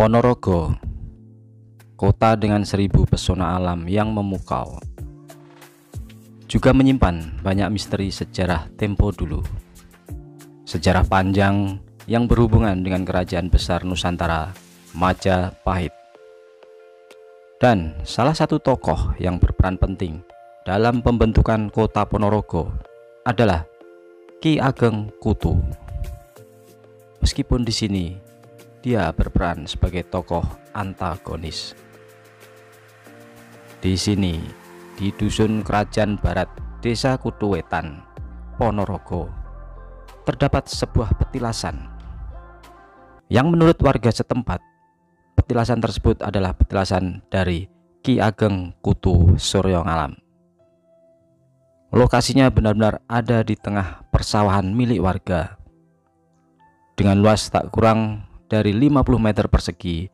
Ponorogo, kota dengan 1000 pesona alam yang memukau, juga menyimpan banyak misteri sejarah tempo dulu. Sejarah panjang yang berhubungan dengan kerajaan besar Nusantara, Majapahit. Dan salah satu tokoh yang berperan penting dalam pembentukan kota Ponorogo adalah Ki Ageng Kutu. Meskipun di sini dia berperan sebagai tokoh antagonis. Di sini, di dusun Kerajaan Barat, Desa Kutu Wetan, Ponorogo, terdapat sebuah petilasan yang menurut warga setempat, petilasan tersebut adalah petilasan dari Ki Ageng Kutu Suryo Ngalam. Lokasinya benar-benar ada di tengah persawahan milik warga. Dengan luas tak kurang dari 50 meter persegi,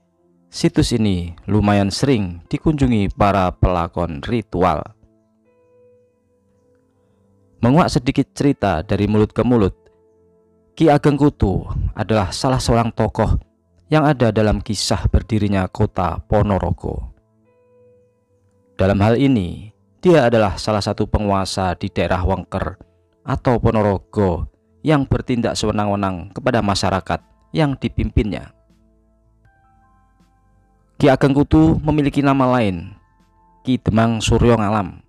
situs ini lumayan sering dikunjungi para pelakon ritual. Menguak sedikit cerita dari mulut ke mulut, Ki Ageng Kutu adalah salah seorang tokoh yang ada dalam kisah berdirinya kota Ponorogo. Dalam hal ini, dia adalah salah satu penguasa di daerah Wengker atau Ponorogo yang bertindak sewenang-wenang kepada masyarakat yang dipimpinnya. Ki Ageng Kutu memiliki nama lain, Ki Demang Suryo Ngalam.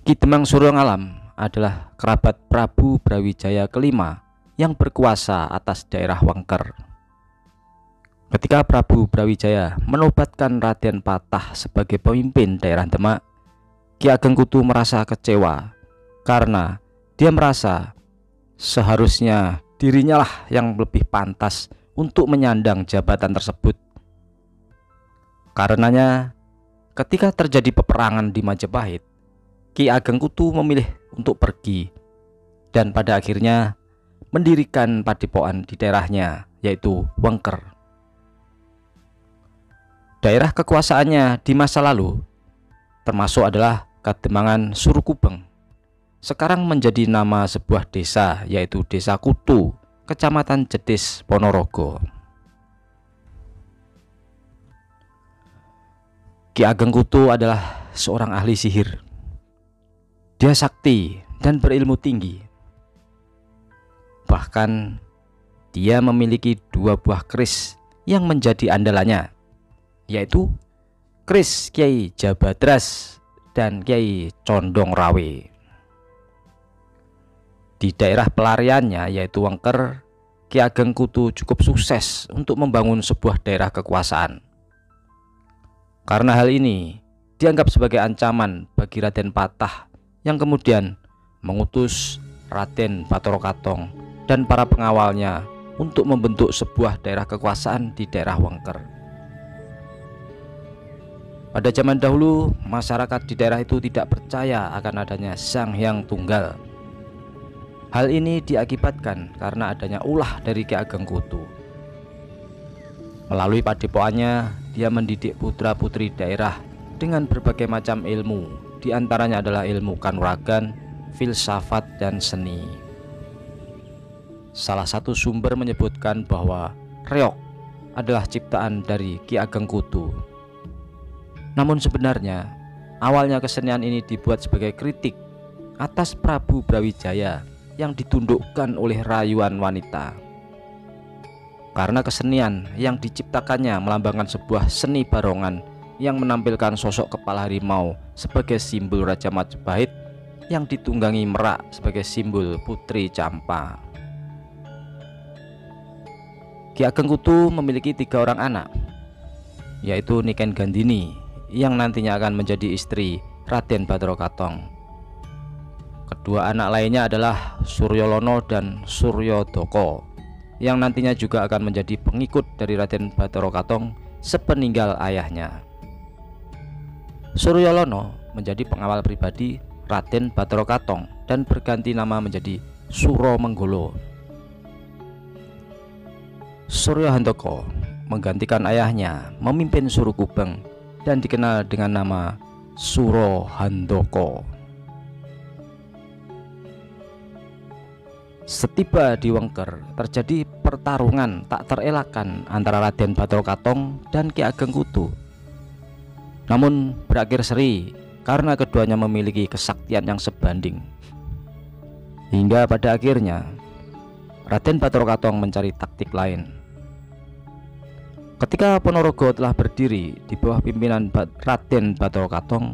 Ki Demang Suryo Ngalam adalah kerabat Prabu Brawijaya kelima yang berkuasa atas daerah Wengker. Ketika Prabu Brawijaya menobatkan Raden Patah sebagai pemimpin daerah Demak, Ki Ageng Kutu merasa kecewa karena dia merasa seharusnya dirinya lah yang lebih pantas untuk menyandang jabatan tersebut. Karenanya, ketika terjadi peperangan di Majapahit, Ki Ageng Kutu memilih untuk pergi dan pada akhirnya mendirikan padepokan di daerahnya, yaitu Wengker. Daerah kekuasaannya di masa lalu termasuk adalah Kademangan Surukubeng. Sekarang menjadi nama sebuah desa, yaitu Desa Kutu, Kecamatan Jetis, Ponorogo. Ki Ageng Kutu adalah seorang ahli sihir. Dia sakti dan berilmu tinggi. Bahkan dia memiliki 2 buah keris yang menjadi andalannya, yaitu keris Kiai Jabadras dan Kiai Condong Rawe. Di daerah pelariannya yaitu Wengker, Ki Ageng Kutu cukup sukses untuk membangun sebuah daerah kekuasaan. Karena hal ini dianggap sebagai ancaman bagi Raden Patah yang kemudian mengutus Raden Batara Katong dan para pengawalnya untuk membentuk sebuah daerah kekuasaan di daerah Wengker. Pada zaman dahulu, masyarakat di daerah itu tidak percaya akan adanya Sang Hyang Tunggal. Hal ini diakibatkan karena adanya ulah dari Ki Ageng Kutu. Melalui padepokannya, dia mendidik putra-putri daerah dengan berbagai macam ilmu, di antaranya adalah ilmu kanuragan, filsafat, dan seni. Salah satu sumber menyebutkan bahwa reog adalah ciptaan dari Ki Ageng Kutu. Namun sebenarnya, awalnya kesenian ini dibuat sebagai kritik atas Prabu Brawijaya yang ditundukkan oleh rayuan wanita. Karena kesenian yang diciptakannya melambangkan sebuah seni barongan yang menampilkan sosok kepala harimau sebagai simbol Raja Majapahit yang ditunggangi merak sebagai simbol Putri Campa. Ki Ageng Kutu memiliki 3 orang anak, yaitu Niken Gandini yang nantinya akan menjadi istri Raden Batara Katong. Kedua anak lainnya adalah Suryolono dan Suryodoko yang nantinya juga akan menjadi pengikut dari Raden Batara Katong sepeninggal ayahnya. Suryolono menjadi pengawal pribadi Raden Batara Katong dan berganti nama menjadi Suromenggolo. Suryohandoko menggantikan ayahnya memimpin Surukubeng dan dikenal dengan nama Surohandoko. Setiba di Wengker, terjadi pertarungan tak terelakkan antara Raden Bathara Katong dan Ki Ageng Kutu. Namun berakhir seri karena keduanya memiliki kesaktian yang sebanding. Hingga pada akhirnya Raden Bathara Katong mencari taktik lain. Ketika Ponorogo telah berdiri di bawah pimpinan Raden Bathara Katong,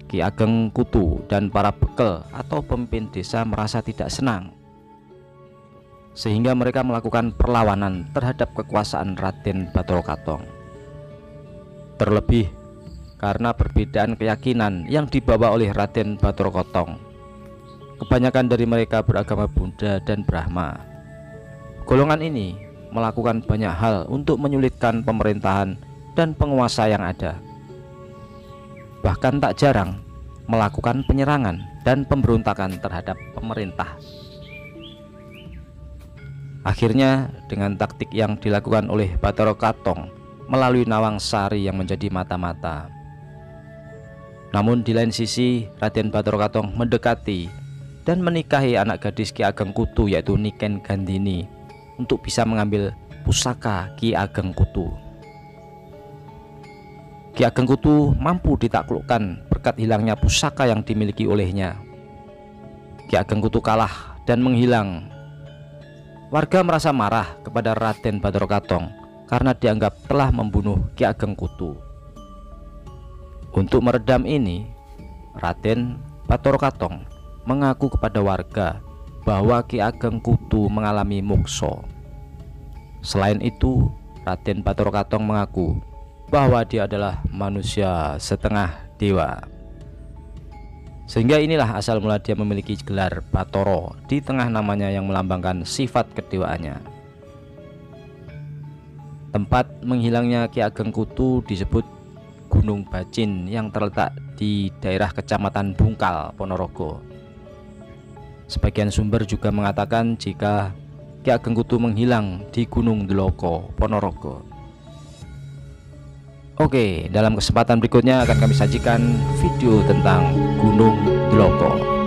Ki Ageng Kutu dan para bekel atau pemimpin desa merasa tidak senang, sehingga mereka melakukan perlawanan terhadap kekuasaan Raden Bathara Katong. Terlebih karena perbedaan keyakinan yang dibawa oleh Raden Bathara Katong. Kebanyakan dari mereka beragama Buddha dan Brahma. Golongan ini melakukan banyak hal untuk menyulitkan pemerintahan dan penguasa yang ada. Bahkan tak jarang melakukan penyerangan dan pemberontakan terhadap pemerintah. Akhirnya dengan taktik yang dilakukan oleh Bathara Katong melalui Nawang Sari yang menjadi mata-mata. Namun di lain sisi Raden Bathara Katong mendekati dan menikahi anak gadis Ki Ageng Kutu yaitu Niken Gandhini untuk bisa mengambil pusaka Ki Ageng Kutu. Ki Ageng Kutu mampu ditaklukkan berkat hilangnya pusaka yang dimiliki olehnya. Ki Ageng Kutu kalah dan menghilang. Warga merasa marah kepada Raden Bathara Katong karena dianggap telah membunuh Ki Ageng Kutu. Untuk meredam ini, Raden Bathara Katong mengaku kepada warga bahwa Ki Ageng Kutu mengalami moksa. Selain itu, Raden Bathara Katong mengaku bahwa dia adalah manusia setengah dewa. Sehingga inilah asal mula dia memiliki gelar Bathara di tengah namanya yang melambangkan sifat kedewaannya. Tempat menghilangnya Ki Ageng Kutu disebut Gunung Bacin yang terletak di daerah Kecamatan Bungkal, Ponorogo. Sebagian sumber juga mengatakan jika Ki Ageng Kutu menghilang di Gunung Dloko, Ponorogo. Oke, dalam kesempatan berikutnya akan kami sajikan video tentang Gunung Dloko.